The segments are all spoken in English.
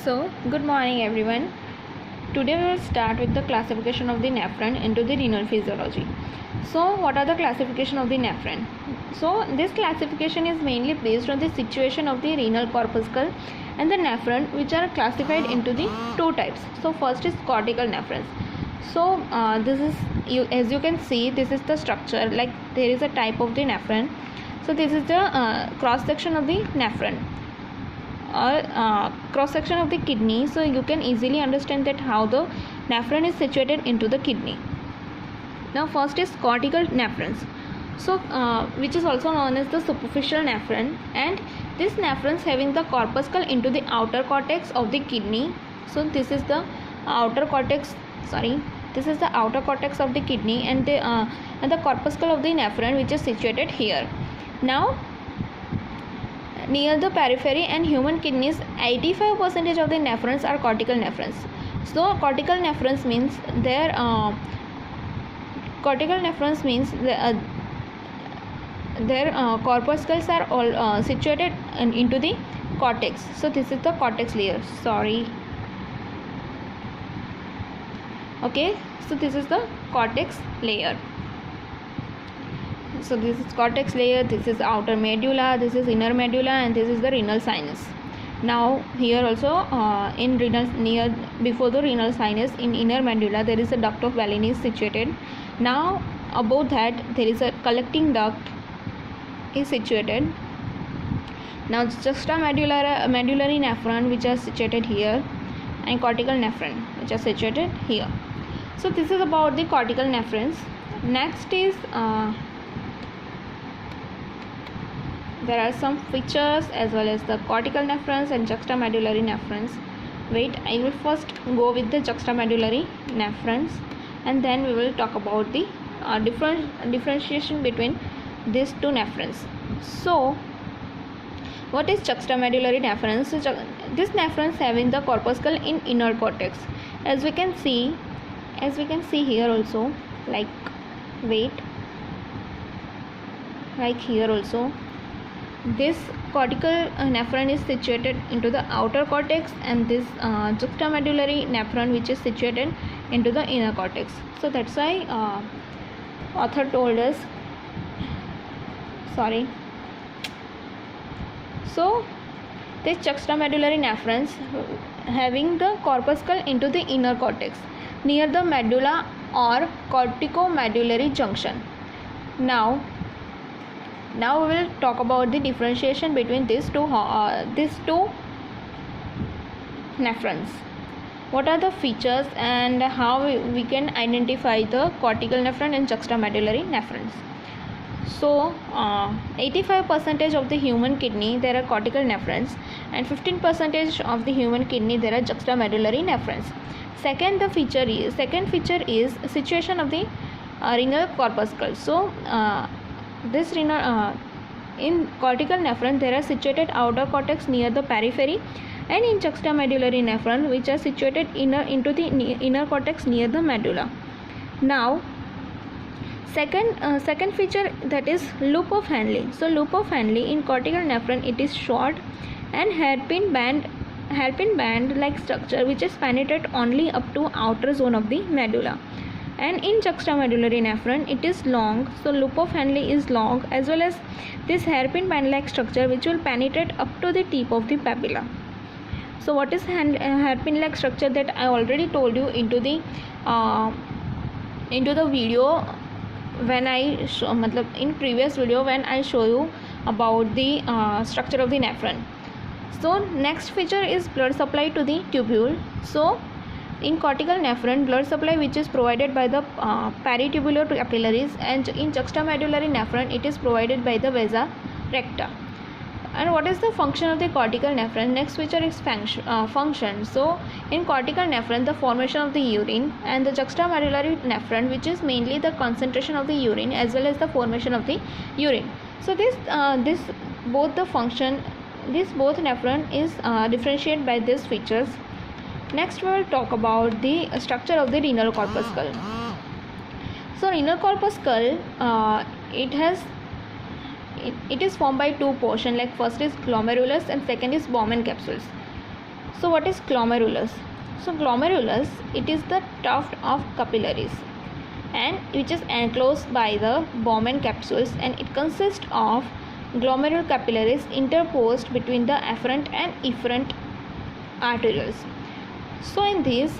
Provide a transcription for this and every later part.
So, good morning everyone. Today we will start with the classification of the nephron into the renal physiology. So, what are the classification of the nephron? So, this classification is mainly based on the situation of the renal corpuscle and the nephron, which are classified into the two types. So, first is cortical nephrons. So, this is as you can see, this is the structure. Like there is a type of the nephron. So, this is the cross section of the nephron or cross section of the kidney. So you can easily understand that how the nephron is situated into the kidney. Now first is cortical nephrons, so which is also known as the superficial nephron, and this nephrons having the corpuscle into the outer cortex of the kidney. So this is the outer cortex, this is the outer cortex of the kidney, and the corpuscle of the nephron which is situated here. Now near the periphery and human kidneys, 85% of the nephrons are cortical nephrons. So cortical nephrons means their corpuscles are all situated into the cortex. So this is the cortex layer. Okay, so this is the cortex layer. So this is cortex layer, this is outer medulla, this is inner medulla, and this is the renal sinus. Now here also in renal, near before the renal sinus, in inner medulla there is a duct of Bellini situated. Now above that there is a collecting duct is situated. Now juxtamedullary nephron which are situated here, and cortical nephron which are situated here. So this is about the cortical nephrons. Next is there are some features as well as the cortical nephrons and juxtamedullary nephrons. Wait, I will first go with the juxtamedullary nephrons, and then we will talk about the differentiation between these two nephrons. So what is juxtamedullary nephrons? So this nephrons having the corpuscle in inner cortex, as we can see here also, like here also. This cortical nephron is situated into the outer cortex, and this juxtamedullary nephron which is situated into the inner cortex. So that's why author told us, so this juxtamedullary nephrons having the corpuscle into the inner cortex near the medulla or corticomedullary junction. Now we will talk about the differentiation between these two nephrons. What are the features and how we can identify the cortical nephron and juxtamedullary nephrons? So 85% of the human kidney there are cortical nephrons, and 15% of the human kidney there are juxtamedullary nephrons. Second feature is situation of the renal corpuscle. So this renal in cortical nephron there are situated outer cortex near the periphery, and in juxtamedullary nephron which are situated into the inner cortex near the medulla. Now second feature, that is loop of Henle. So loop of Henle in cortical nephron, it is short and hairpin band like structure which is penetrate only up to outer zone of the medulla. And in juxtamedullary nephron it is long, so loop of Henle is long, as well as this hairpin band like structure which will penetrate up to the tip of the papilla. So what is hairpin like structure, that I already told you into the video when I in previous video when I show you about the structure of the nephron. So next feature is blood supply to the tubule. So in cortical nephron, blood supply which is provided by the peritubular capillaries, and in juxtamedullary nephron it is provided by the vasa recta. And what is the function of the cortical nephron? Next feature is function. So in cortical nephron the formation of the urine, and the juxtamedullary nephron which is mainly the concentration of the urine as well as the formation of the urine. So this both nephron is differentiated by these features. Next we will talk about the structure of the renal corpuscle. So renal corpuscle it is formed by two portions, like first is glomerulus and second is Bowman capsules. So what is glomerulus? So glomerulus, it is the tuft of capillaries and which is enclosed by the Bowman capsules, and it consists of glomerular capillaries interposed between the afferent and efferent arterioles. So in this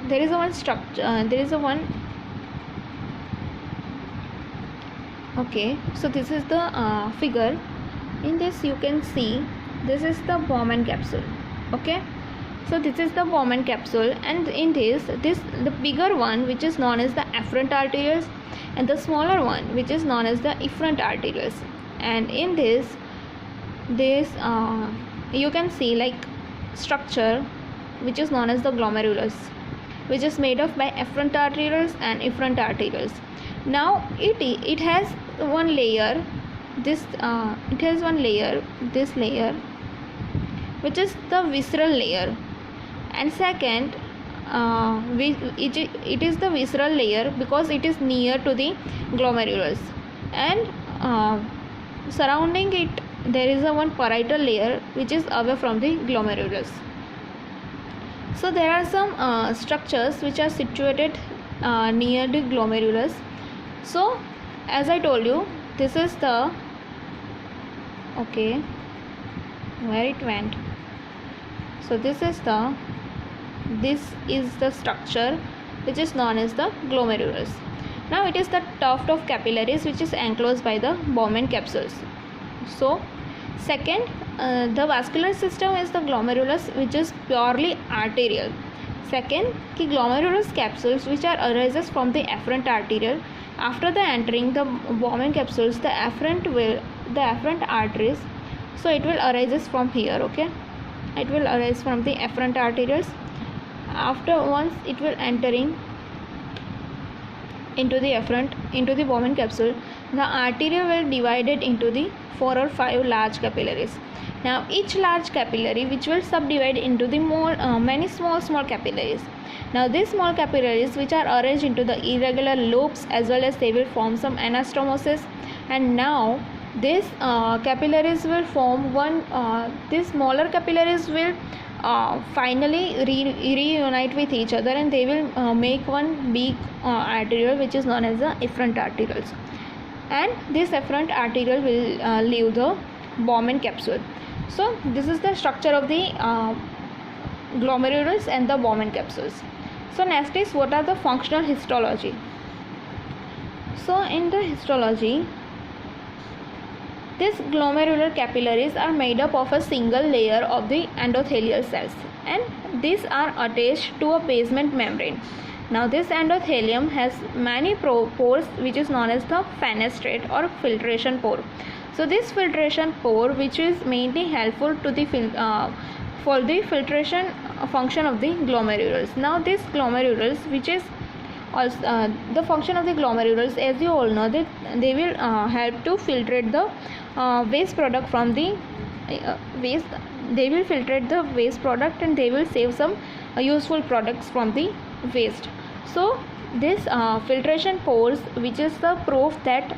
there is a one structure, okay, so this is the figure. In this you can see this is the Bowman capsule. Okay, so this is the Bowman capsule, and in this the bigger one which is known as the afferent arterioles, and the smaller one which is known as the efferent arterioles. And in this you can see like structure which is known as the glomerulus, which is made of by afferent arterioles and efferent arterioles. Now it has one layer, this layer which is the visceral layer, and second it is the visceral layer because it is near to the glomerulus, and surrounding it there is a one parietal layer which is away from the glomerulus. So there are some structures which are situated near the glomerulus. So as I told you, this is the, okay, where it went. So this is the structure which is known as the glomerulus. Now it is the tuft of capillaries which is enclosed by the Bowman capsules. So second, the vascular system is the glomerulus which is purely arterial. Second, the glomerulus capsules which are arises from the afferent arteriole. After the entering the Bowman capsules, the afferent arteries, so it will arises from here. Okay, it will arise from the afferent arterioles. After once it will entering into the Bowman capsule, the arteriole will divided into the 4 or 5 large capillaries. Now each large capillary which will subdivide into the many small capillaries. Now these small capillaries which are arranged into the irregular loops, as well as they will form some anastomosis, and now these capillaries will form one, these smaller capillaries will finally reunite with each other, and they will make one big arteriole which is known as the efferent arterioles, and this efferent arteriole will leave the Bowman capsule. So this is the structure of the glomerulus and the Bowman capsules. So next is, what are the functional histology? So in the histology, these glomerular capillaries are made up of a single layer of the endothelial cells, and these are attached to a basement membrane. Now this endothelium has many pores which is known as the fenestrate or filtration pore. So this filtration pore which is mainly helpful to the for the filtration function of the glomerulus. Now this glomerulus which is also the function of the glomerulus, as you all know, that they will help to filtrate the waste product from the waste. They will filtrate the waste product, and they will save some useful products from the waste. So this filtration pores which is the proof that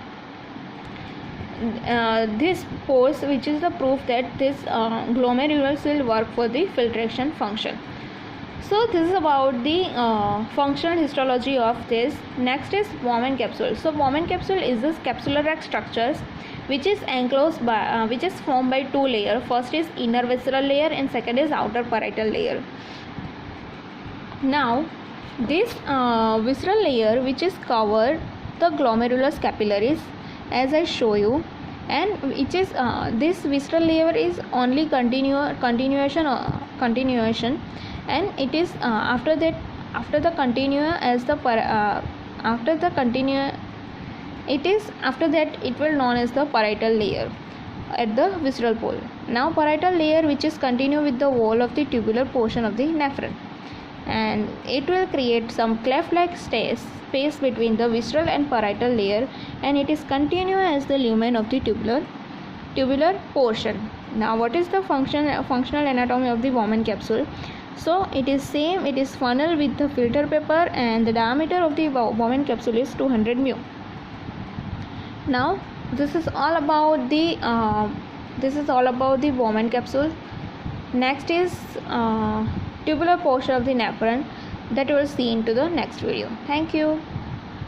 this glomerulus will work for the filtration function. So this is about the functional histology of this. Next is Bowman capsule. So Bowman capsule is this capsular structures which is enclosed by which is formed by 2 layers. First is inner visceral layer, and second is outer parietal layer. Now this visceral layer which is covered the glomerulus capillaries, as I show you, and which is this visceral layer is only continuation, and it is after the it will known as the parietal layer at the visceral pole. Now parietal layer which is continue with the wall of the tubular portion of the nephron, and it will create some cleft like space between the visceral and parietal layer, and it is continue as the lumen of the tubular portion. Now what is the functional anatomy of the Bowman capsule? So it is same, it is funnel with the filter paper, and the diameter of the Bowman capsule is 200 mu. Now this is all about the Bowman capsule. Next is tubular portion of the nephron that you will see into the next video. Thank you.